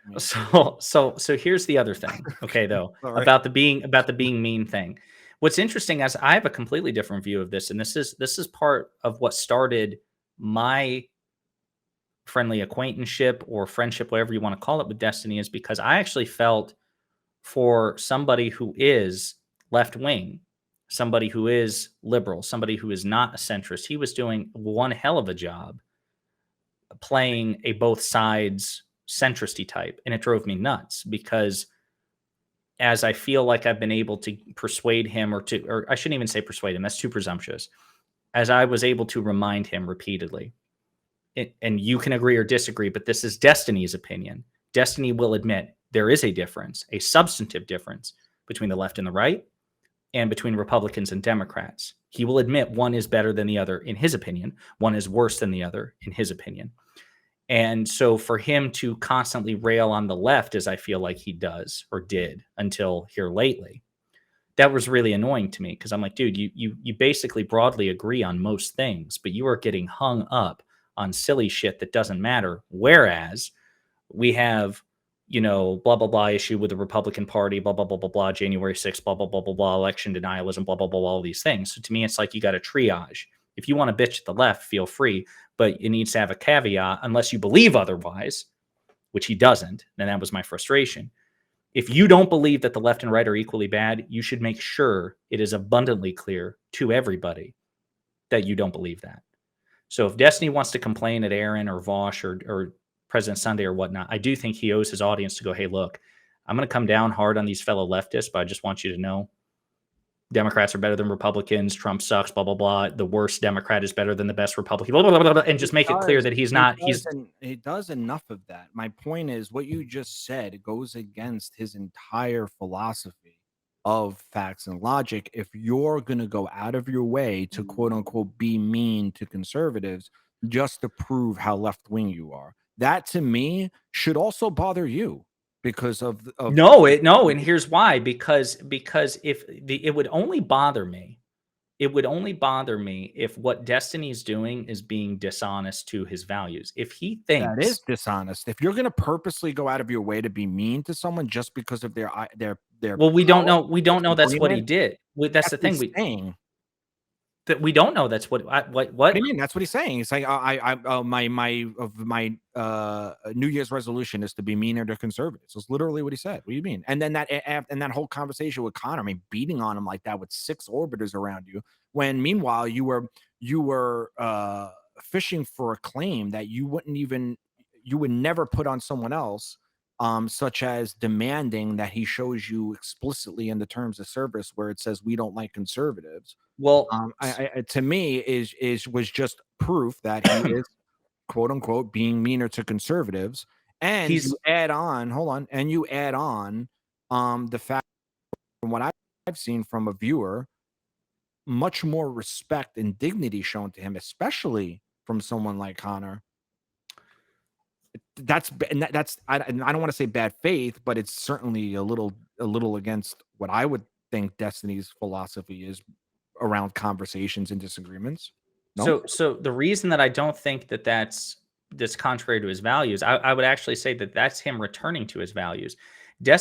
Me too. So here's the other thing. Okay, though, All right. about the being mean thing. What's interesting is I have a completely different view of this, and this is part of what started my friendly acquaintanceship or friendship, whatever you want to call it, with Destiny, is because I actually felt for somebody who is left wing, somebody who is liberal, somebody who is not a centrist. He was doing one hell of a job playing a both sides centristy type, and it drove me nuts because as I feel like I've been able to persuade him, or I shouldn't even say persuade him, that's too presumptuous. As I was able to remind him repeatedly, and you can agree or disagree, but this is Destiny's opinion. Destiny will admit there is a difference, a substantive difference between the left and the right, and between Republicans and Democrats. He will admit one is better than the other in his opinion, one is worse than the other in his opinion. And so for him to constantly rail on the left, as I feel like he does or did until here lately, that was really annoying to me because I'm like, dude, you basically broadly agree on most things, but you are getting hung up on silly shit that doesn't matter. Whereas we have, blah blah blah issue with the Republican Party, blah blah blah blah blah, January 6th, blah blah blah blah blah, election denialism, blah blah blah, all these things. So to me, it's like you got to triage. If you want to bitch at the left, feel free, but it needs to have a caveat unless you believe otherwise, which he doesn't. And that was my frustration. If you don't believe that the left and right are equally bad, you should make sure it is abundantly clear to everybody that you don't believe that. So if Destiny wants to complain at Aaron or Vosh or President Sunday or whatnot, I do think he owes his audience to go, hey, look, I'm going to come down hard on these fellow leftists, but I just want you to know Democrats are better than Republicans. Trump sucks, blah, blah, blah. The worst Democrat is better than the best Republican, blah, blah, blah, blah, blah, and just make it clear that he's not. He does enough of that. My point is what you just said goes against his entire philosophy of facts and logic. If you're going to go out of your way to quote unquote be mean to conservatives just to prove how left wing you are, that to me should also bother you because of No, and here's why. Because if it would only bother me, if what Destiny's doing is being dishonest to his values. If he that is thinks dishonest. If you're going to purposely go out of your way to be mean to someone just because of their well, we don't know. We don't know that's what he disagreement, did. That's that's the what thing. he's saying. That we don't know. That's what. What? What do you mean? That's what he's saying. He's like, my New Year's resolution is to be meaner to conservatives. That's literally what he said. What do you mean? And then that whole conversation with Connor, I mean, beating on him like that with 6 orbiters around you, when meanwhile you were fishing for a claim that you would never put on someone else, such as demanding that he shows you explicitly in the terms of service where it says we don't like conservatives. Well, To me was just proof that he is quote unquote being meaner to conservatives. And you add on, the fact from what I've seen from a viewer, much more respect and dignity shown to him, especially from someone like Connor. That's I don't want to say bad faith, but it's certainly a little against what I would think Destiny's philosophy is around conversations and disagreements. No? So the reason that I don't think that that's contrary to his values, I would actually say that that's him returning to his values.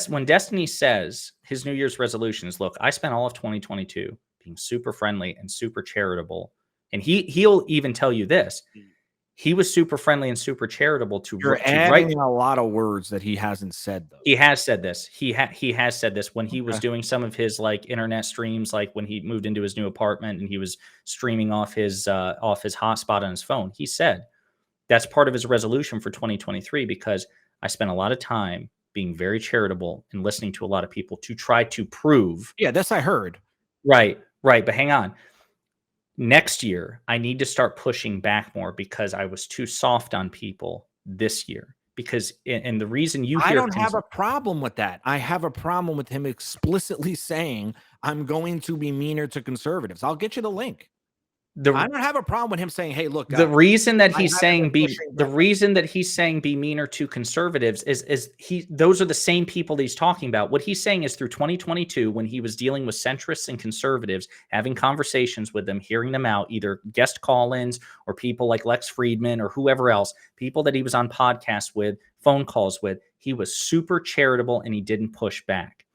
When Destiny says his New Year's resolutions, look, I spent all of 2022 being super friendly and super charitable, and he'll even tell you this. He was super friendly and super charitable to adding a lot of words that he hasn't said, though. He has said this. He has said this when he was doing some of his like internet streams, like when he moved into his new apartment and he was streaming off his hotspot on his phone. He said that's part of his resolution for 2023 because I spent a lot of time being very charitable and listening to a lot of people to try to prove. Yeah, this I heard. Right. But hang on. Next year, I need to start pushing back more because I was too soft on people this year. Because, and the reason you hear I don't have a problem with that. I have a problem with him explicitly saying, I'm going to be meaner to conservatives. I'll get you the link. I don't have a problem with him saying, hey, look, the reason that he's saying be meaner to conservatives is those are the same people that he's talking about. What he's saying is through 2022, when he was dealing with centrists and conservatives, having conversations with them, hearing them out, either guest call-ins or people like Lex Friedman or whoever else, people that he was on podcasts with, phone calls with, He was super charitable and he didn't push back.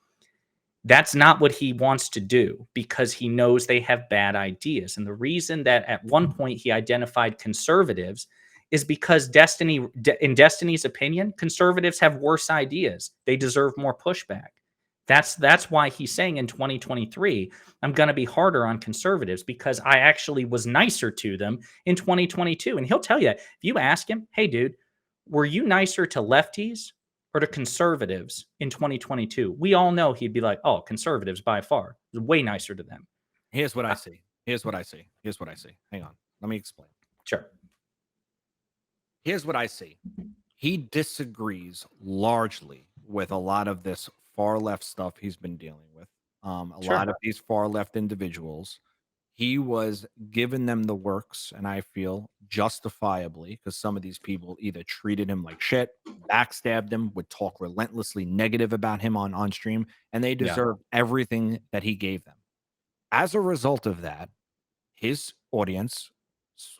That's not what he wants to do because he knows they have bad ideas. And the reason that at one point he identified conservatives is because in Destiny's opinion, conservatives have worse ideas. They deserve more pushback. That's why he's saying in 2023, I'm going to be harder on conservatives because I actually was nicer to them in 2022. And he'll tell you, if you ask him, hey, dude, were you nicer to lefties or to conservatives in 2022? We all know he'd be like, oh, conservatives by far. Way nicer to them. Here's what I see. Here's what I see. Here's what I see. Hang on. Let me explain. Sure. Here's what I see. He disagrees largely with a lot of this far left stuff he's been dealing with. A Sure. lot of these far left individuals. He was giving them the works, and I feel justifiably, because some of these people either treated him like shit, backstabbed him, would talk relentlessly negative about him on stream, and they Yeah. deserve everything that he gave them. As a result of that, his audience,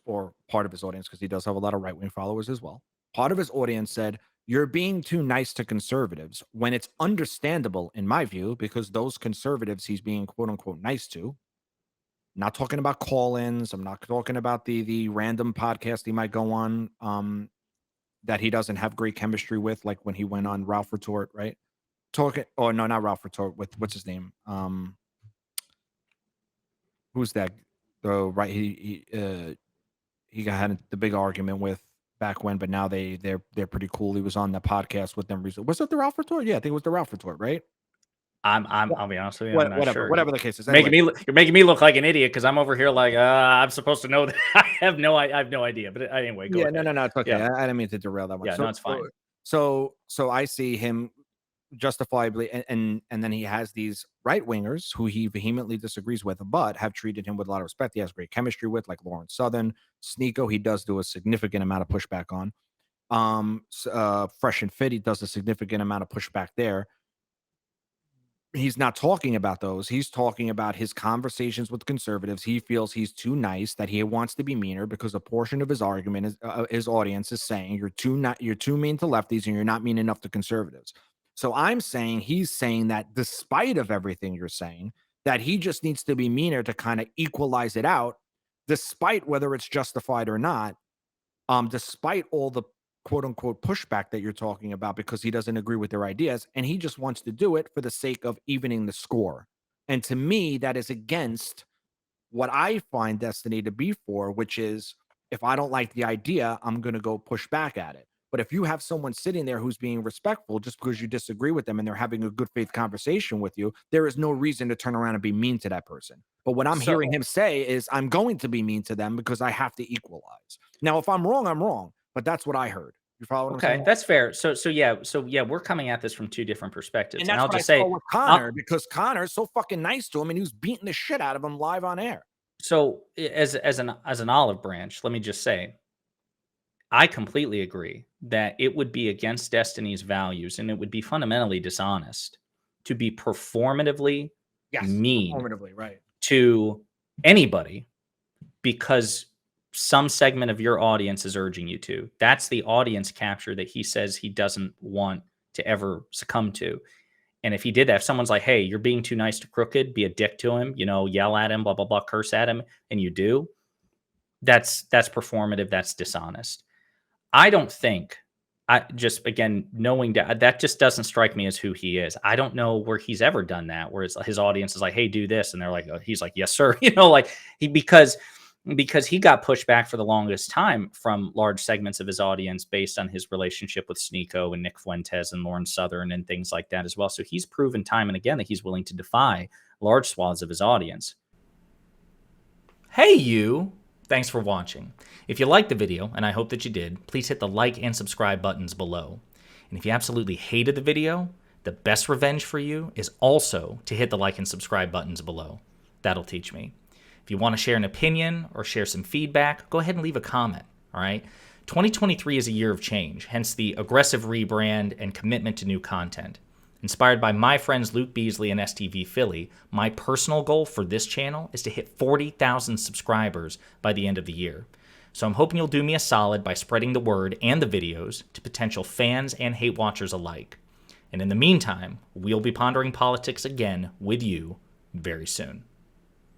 or part of his audience, because he does have a lot of right wing followers as well, part of his audience said, "You're being too nice to conservatives," when it's understandable, in my view, because those conservatives he's being quote unquote nice to, not talking about call-ins, I'm not talking about the random podcast he might go on, that he doesn't have great chemistry with, like when he went on Ralph Retort, right? Talking, oh no, not Ralph Retort, with what's his name? Who's that? The right he had the big argument with back when, but now they're pretty cool. He was on the podcast with them recently. Was it the Ralph Retort? Yeah, I think it was the Ralph Retort, right? I'll be honest with you, I'm not Whatever, sure. whatever the case is. Making Anyway, me you're making me look like an idiot because I'm over here like I'm supposed to know that. I have no idea. But anyway, go yeah, no, ahead. no, no, it's okay. Yeah, I didn't mean to derail that one. yeah, no, it's fine. So I see him justifiably, and then he has these right wingers who he vehemently disagrees with, but have treated him with a lot of respect. He has great chemistry with, like Lawrence Southern, Sneeko. He does do a significant amount of pushback on. Fresh and Fit, he does a significant amount of pushback there. He's not talking about those. He's talking about his conversations with conservatives. He feels he's too nice, that he wants to be meaner because a portion of his argument is his audience is saying you're too mean to lefties and you're not mean enough to conservatives. So I'm saying he's saying that despite of everything you're saying, that he just needs to be meaner to kind of equalize it out, despite whether it's justified or not, despite all the quote unquote pushback that you're talking about, because he doesn't agree with their ideas. And he just wants to do it for the sake of evening the score. And to me, that is against what I find Destiny to be for, which is, if I don't like the idea, I'm going to go push back at it. But if you have someone sitting there who's being respectful just because you disagree with them and they're having a good faith conversation with you, there is no reason to turn around and be mean to that person. But what I'm So hearing him say is, I'm going to be mean to them because I have to equalize. Now, if I'm wrong, I'm wrong. But that's what I heard. You follow what I'm okay, saying? that's fair. So yeah, we're coming at this from two different perspectives, And and that's I'll what I just saw say, with I'll, Connor, because Connor's so fucking nice to him and he was beating the shit out of him live on air. so as an olive branch, let me just say, I completely agree that it would be against Destiny's values and it would be fundamentally dishonest to be performatively Yes, mean performatively, right. to anybody because some segment of your audience is urging you to. That's the audience capture that he says he doesn't want to ever succumb to. And if he did that, if someone's like, hey, you're being too nice to Crooked, be a dick to him, yell at him, blah, blah, blah, curse at him, and you do, that's performative, that's dishonest. I don't think I just again knowing that just doesn't strike me as who he is. I don't know where he's ever done that, where it's his audience is like, "Hey, do this," and they're like, he's like, "Yes, sir." Like he because he got pushed back for the longest time from large segments of his audience based on his relationship with Sneeko and Nick Fuentes and Lauren Southern and things like that as well. So he's proven time and again that he's willing to defy large swaths of his audience. Hey, you. Thanks for watching. If you liked the video, and I hope that you did, please hit the like and subscribe buttons below. And if you absolutely hated the video, the best revenge for you is also to hit the like and subscribe buttons below. That'll teach me. If you want to share an opinion or share some feedback, go ahead and leave a comment, all right? 2023 is a year of change, hence the aggressive rebrand and commitment to new content. Inspired by my friends Luke Beasley and STV Philly, my personal goal for this channel is to hit 40,000 subscribers by the end of the year. So I'm hoping you'll do me a solid by spreading the word and the videos to potential fans and hate watchers alike. And in the meantime, we'll be pondering politics again with you very soon.